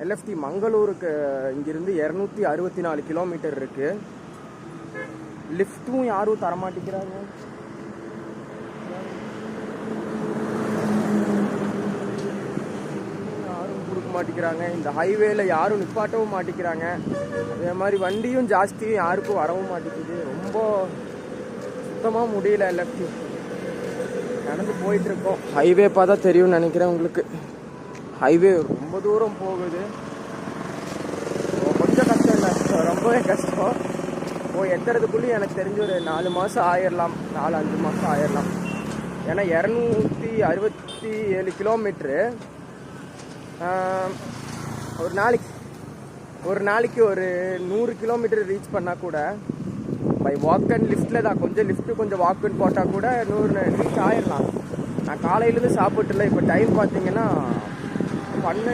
LFT மங்களூருக்கு இங்கிருந்து 264 kilometre இருக்கு. லிஃப்ட்டும் யாரும் தரமாட்டேங்கிறாங்க. யாரும் கொடுக்க மாட்டேங்கிறாங்க. இந்த ஹைவேல யாரும் நிப்பாட்டவும் மாட்டேங்கிறாங்க. அதே மாதிரி வண்டியும் ஜாஸ்தியும் யாருக்கும் வரவும் மாட்டேங்குது. ரொம்ப சுத்தமாக முடியல. எல்எஃப்டி நடந்து போயிட்டு இருக்கோம். ஹைவே பார்த்தா தெரியும்னு நினைக்கிறேன் உங்களுக்கு. ஹைவே ரொம்ப தூரம் போகுது. கொஞ்சம் கஷ்டம் இல்லை, ரொம்பவே கஷ்டம். போய் எத்துறதுக்குள்ளேயும் எனக்கு தெரிஞ்ச ஒரு 4 மாதம் ஆயிடலாம், 4-5 மாதம் ஆயிடலாம். ஏன்னா 267 கிலோமீட்ரு. ஒரு நாளைக்கு ஒரு 100 கிலோமீட்டர் ரீச் பண்ணால் கூட பை வாக் அண்ட் லிஃப்ட்டில் தான், கொஞ்சம் லிஃப்ட்டு கொஞ்சம் வாக்குன்னு போட்டால் கூட 100 ரீச் ஆயிடலாம். நான் காலையிலேருந்து சாப்பிட்டுல. இப்போ டைம் பார்த்தீங்கன்னா 12